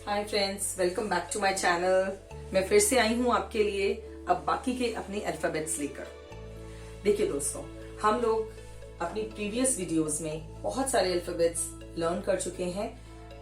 Hi friends, welcome back to my channel. मैं फिर से आई हूँ आपके लिए अब बाकी के अपने अल्फाबेट्स लेकर। देखिए दोस्तों, हम लोग अपनी प्रीवियस वीडियोस में बहुत सारे अल्फाबेट्स लर्न कर चुके हैं।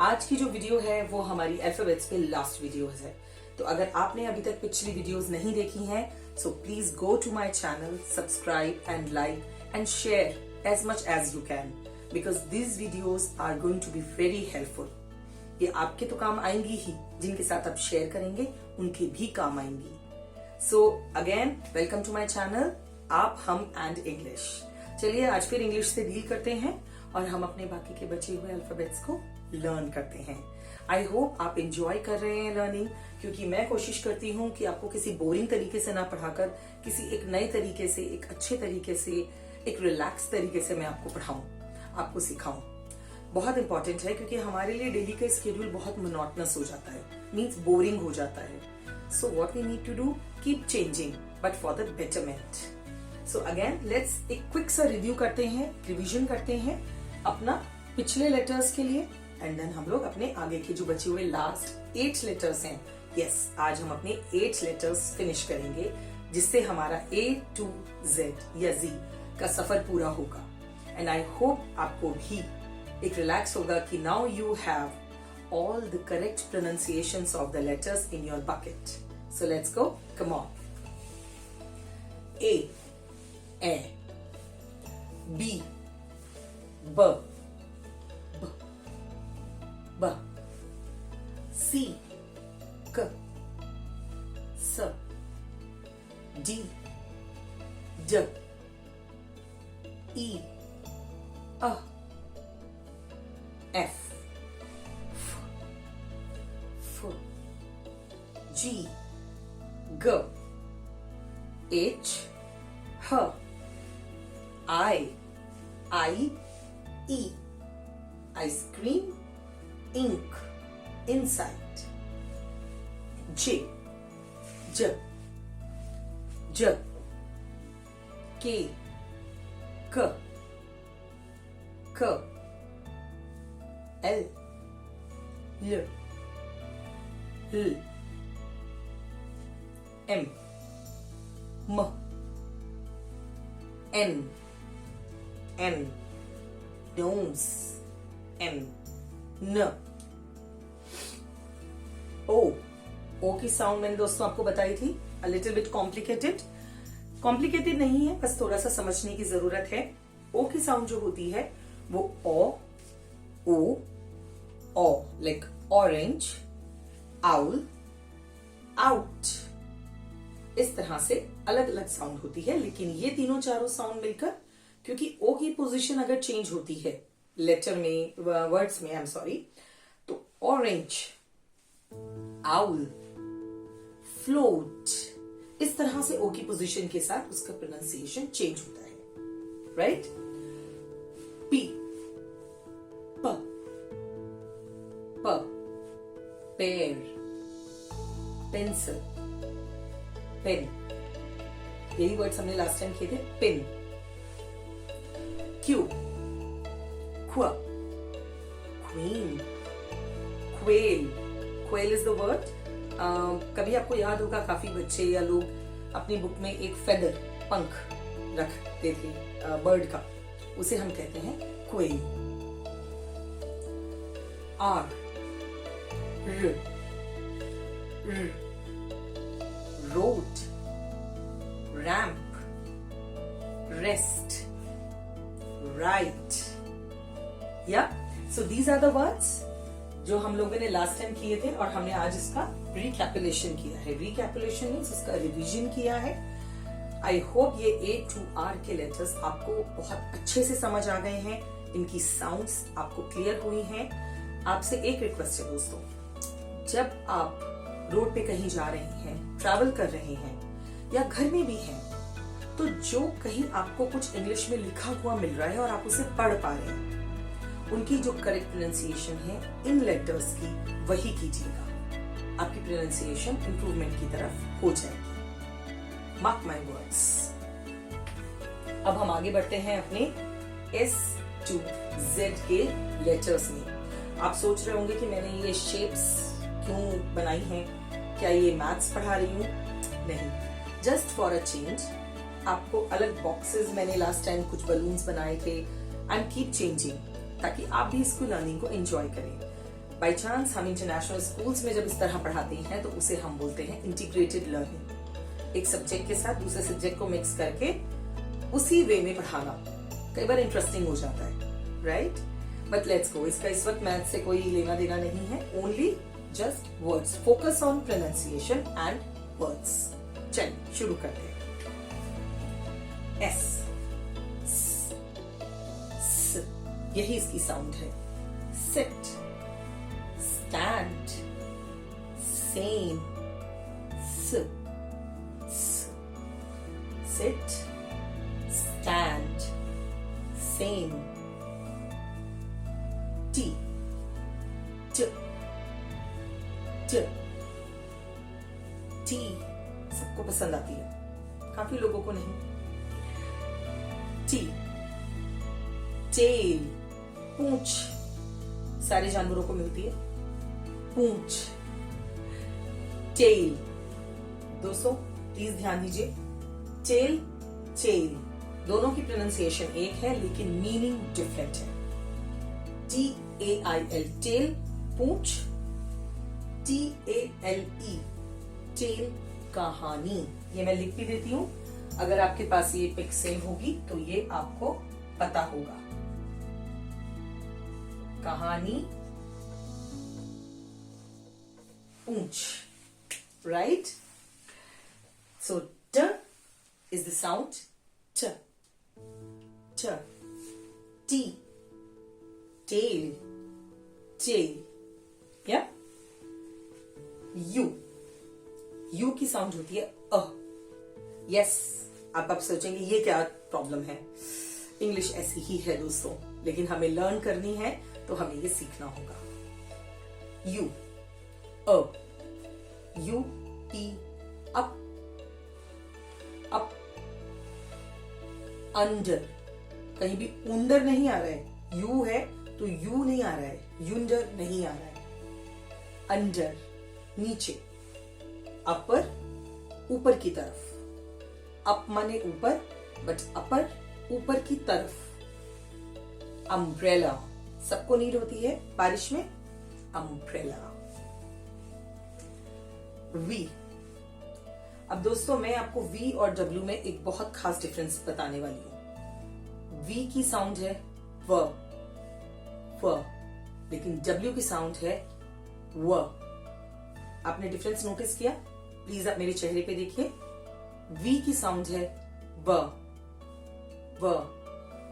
आज की जो वीडियो है वो हमारी अल्फाबेट्स पे लास्ट वीडियो है। तो अगर आपने अभी तक पिछली वीडियोस नहीं देखी हैं, so please go to my channel, subscribe and like and share as much as you can, because these videos are going to be very helpful. ये आपके तो काम आएंगी ही, जिनके साथ आप शेयर करेंगे उनके भी काम आएंगी। So again welcome to my channel, आप, हम एंड इंग्लिश। चलिए आज फिर इंग्लिश से डील करते हैं और हम अपने बाकी के बचे हुए अल्फाबेट्स को लर्न करते हैं। आई होप आप एंजॉय कर रहे हैं लर्निंग, क्योंकि मैं कोशिश करती हूँ कि आपको किसी बोरिंग तरीके से ना पढ़ाकर किसी एक नए तरीके से, एक अच्छे तरीके से, एक रिलैक्स तरीके से मैं आपको पढ़ाऊं, आपको सिखाऊं। बहुत इंपॉर्टेंट है, क्योंकि हमारे लिए डेली का स्केड्यूल बहुत मोनोटनस हो जाता है, मीन्स बोरिंग हो जाता है। So what we need to do, keep changing but for the betterment. So again let's एक क्विक सा रिव्यू करते हैं, रिवीजन करते हैं अपना पिछले लेटर्स के लिए, एंड देन हम लोग अपने आगे के जो बचे हुए लास्ट 8 लेटर्स हैं, यस आज हम अपने 8 लेटर्स फिनिश करेंगे, जिससे हमारा A to Z या Z का सफर पूरा होगा। एंड आई होप आपको भी एक रिलैक्स होगा कि now you have all the correct pronunciations of the letters in your bucket. So let's go, come on. A, A, B, ब, ब, ब, C, क, स, D, ड, E, a, F, F, G, G, H, H, I, E, ice cream, ink, inside, J, J, J, K, K, K, L, L, L, M, M, N, N, nose, N, N, O, O की sound मैंने दोस्तों आपको बताई थी, a little bit complicated, complicated नहीं है, बस थोड़ा सा समझने की जरूरत है। O की साउंड जो होती है वो O, like orange, owl, out, इस तरह से अलग अलग साउंड होती है। लेकिन ये तीनों चारों साउंड मिलकर, क्योंकि O की पोजीशन अगर चेंज होती है लेटर में, वर्ड्स में, आई एम सॉरी, तो ऑरेंज, आउल, फ्लोट, इस तरह से O की पोजीशन के साथ उसका प्रोनाउंसिएशन चेंज होता है, राइट? P, प, प, पेड़, पेंसिल, पेन, यही वर्ड्स हमने लास्ट टाइम किए थे, पेन। Q, क्व, queen, quail, quail is the word. कभी आपको याद होगा, काफी बच्चे या लोग अपनी बुक में एक फेदर, पंख रखते थे बर्ड का, उसे हम कहते हैं क्वेल। आर, र, रोड, रैम्प, रेस्ट, राइट, या so these are the words जो हम लोगों ने लास्ट टाइम किए थे, और हमने आज इसका रिकैपुलेशन किया है। रिकैपुलेशन मीन्स उसका रिवीजन किया है। आई होप ये A to R के लेटर्स आपको बहुत अच्छे से समझ आ गए हैं, इनकी साउंड्स आपको क्लियर हुई हैं। आपसे एक रिक्वेस्ट है दोस्तों, जब आप रोड पे कहीं जा रहे हैं, ट्रैवल कर रहे हैं या घर में भी हैं, तो जो कहीं आपको कुछ इंग्लिश में लिखा हुआ मिल रहा है और आप उसे पढ़ पा रहे हैं, उनकी जो करेक्ट प्रोनाउंसिएशन है इन लेटर्स की, वही कीजिएगा। आपकी प्रोनाउंसिएशन इंप्रूवमेंट की तरफ हो जाएगी, मार्क माय वर्ड्स। अब हम आगे बढ़ते हैं अपने S to Z के लेटर्स में। आप सोच रहे होंगे कि मैंने ये शेप्स क्यों बनाई हैं, क्या ये मैथ्स पढ़ा रही हूँ, नहीं, जस्ट फॉर अ चेंज। आपको अलग बॉक्सेस, मैंने लास्ट टाइम कुछ बलून्स बनाए थे, एंड कीप चेंजिंग, ताकि आप भी इसको लर्निंग को एंजॉय करें। बाय चांस हम इंटरनेशनल स्कूल्स में जब इस तरह पढ़ाते हैं तो उसे हम बोलते हैं इंटीग्रेटेड लर्निंग। एक सब्जेक्ट के साथ दूसरे सब्जेक्ट को मिक्स करके उसी वे में पढ़ाना कई बार इंटरेस्टिंग हो जाता है, राइट? But let's go. इसका इस वक्त मैथ से कोई लेना देना नहीं है, only just words, focus on pronunciation and words. चलिए शुरू करते हैं। एस, स, यही इसकी साउंड है। सिट, स्टैंड, सेम, स, सिट, स्टैंड, सेम, टी, ट, ट, टी सबको पसंद आती है, काफी लोगों को नहीं। टी, टेल, पूंछ, सारे जानवरों को मिलती है पूंछ, टेल। दोस्तों प्लीज ध्यान दीजिए, टेल, टेल दोनों की प्रोनाउंसिएशन एक है लेकिन मीनिंग डिफरेंट है। TAIL टेल, पूंछ, TALE टेल, कहानी। ये मैं लिख भी देती हूं, अगर आपके पास ये पिक सेव होगी तो ये आपको पता होगा। कहानी, पूंछ, राइट? सो ट is the sound, t, t, t, tail, tail, yeah? U की साउंड होती है अ। यस, अब आप सोचेंगे ये क्या प्रॉब्लम है, इंग्लिश ऐसी ही है दोस्तों, लेकिन हमें लर्न करनी है तो हमें ये सीखना होगा। You, a, you, E, up, up, under, कहीं भी उंडर नहीं आ रहा है, यू है तो यू नहीं आ रहा है, यूंडर नहीं आ रहा है। अंडर, नीचे, अपर, ऊपर की तरफ, अप माने ऊपर, बट अपर ऊपर की तरफ। अम्ब्रेला, सबको नीड होती है बारिश में, अम्ब्रेला। वी, अब दोस्तों मैं आपको V और W में एक बहुत खास डिफरेंस बताने वाली हूं। V की साउंड है व, लेकिन W की साउंड है व। आपने डिफरेंस नोटिस किया? प्लीज आप मेरे चेहरे पे देखिए। V की साउंड है व,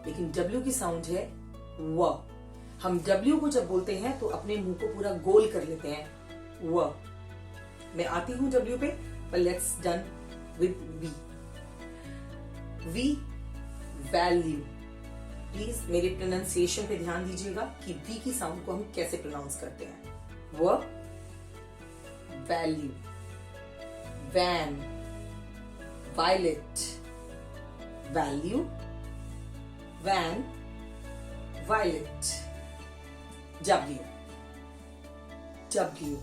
लेकिन W की साउंड है व। हम W को जब बोलते हैं तो अपने मुंह को पूरा गोल कर लेते हैं, व। मैं आती हूं W पे, but let's done with V. V, value. Please मेरे प्रोनाउंसिएशन पे ध्यान दीजिएगा कि V की साउंड को हम कैसे प्रोनाउंस करते हैं। वो, value, van, violet, value, van, violet. W, W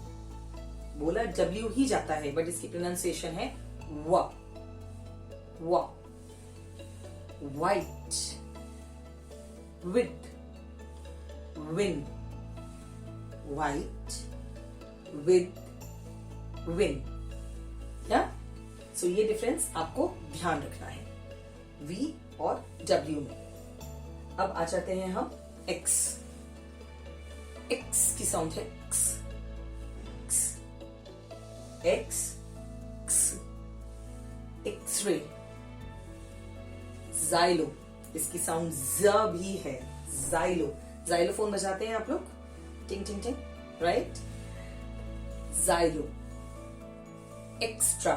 बोला W ही जाता है, बट इसकी प्रोनाउंसिएशन है व, white, with, win, white, with, win. या सो ये डिफरेंस आपको ध्यान रखना है V और W में। अब आ जाते हैं हम X। X की साउंड है X, X, एक्सरे, जाइलो, इसकी साउंड ज भी है, जाइलो। जाइलोफोन बजाते हैं आप लोग, टिंग टिंग टिंग, राइट? जाइलो। एक्स्ट्रा,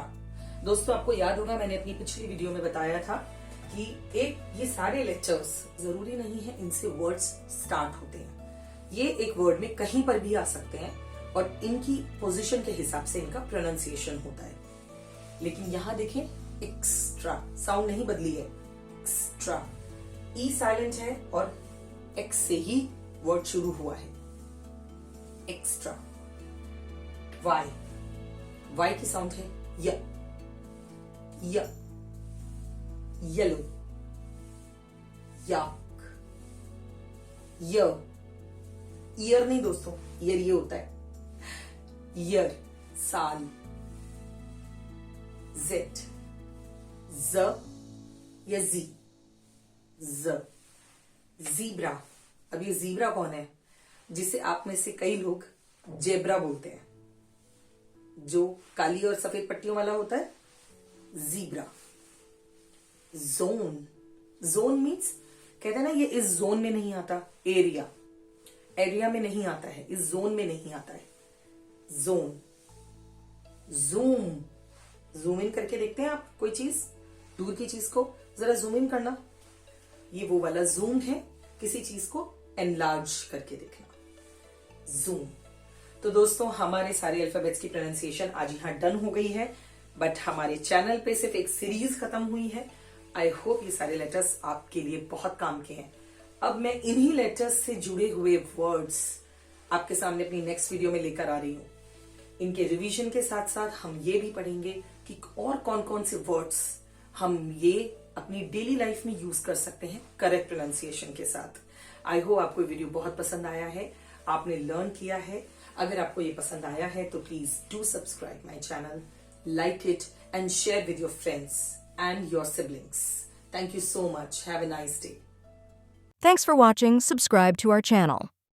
दोस्तों आपको याद होगा मैंने अपनी पिछली वीडियो में बताया था कि ये सारे लेटर्स जरूरी नहीं है इनसे वर्ड्स स्टार्ट होते हैं, ये एक वर्ड में कहीं पर भी आ सकते हैं और इनकी पोजीशन के हिसाब से इनका प्रोनाउंसिएशन होता है। लेकिन यहां देखें, एक्स्ट्रा साउंड नहीं बदली है, एक्स्ट्रा, ई साइलेंट है और एक्स से ही वर्ड शुरू हुआ है, एक्स्ट्रा। वाई, वाई की साउंड है य, येलो, याक, ईयर नहीं दोस्तों, ईयर ये होता है, ईयर साल, जेड, ज या जी, जीब्रा। अब ये जीब्रा कौन है? जिसे आप में से कई लोग जेब्रा बोलते हैं, जो काली और सफेद पट्टियों वाला होता है, जीब्रा। जोन, जोन मीन्स कहते हैं ना ये इस जोन में नहीं आता, एरिया, एरिया में नहीं आता है, इस जोन में नहीं आता है, जोन। जूम, जूम इन करके देखते हैं आप कोई चीज, दूर की चीज को जरा जूम इन करना, ये वो वाला जूम है, किसी चीज को एनलार्ज करके देखना, जूम। तो दोस्तों हमारे सारे अल्फाबेट्स की प्रोनाउंसिएशन आज यहाँ डन हो गई है, बट हमारे चैनल पे सिर्फ एक सीरीज खत्म हुई है। आई होप ये सारे लेटर्स आपके लिए बहुत काम के हैं। अब मैं इन्हीं लेटर्स से जुड़े हुए वर्ड्स आपके सामने अपनी नेक्स्ट वीडियो में लेकर आ रही हूँ। इनके रिवीजन के साथ साथ हम ये भी पढ़ेंगे कि और कौन कौन से वर्ड्स हम ये अपनी डेली लाइफ में यूज कर सकते हैं करेक्ट प्रोनाउंसिएशन के साथ। आई होप आपको ये वीडियो बहुत पसंद आया है, आपने लर्न किया है। अगर आपको ये पसंद आया है तो please do subscribe my channel, like it and share with your friends and your siblings. Thank you so much. Have a nice day. Thanks for watching. Subscribe to our channel.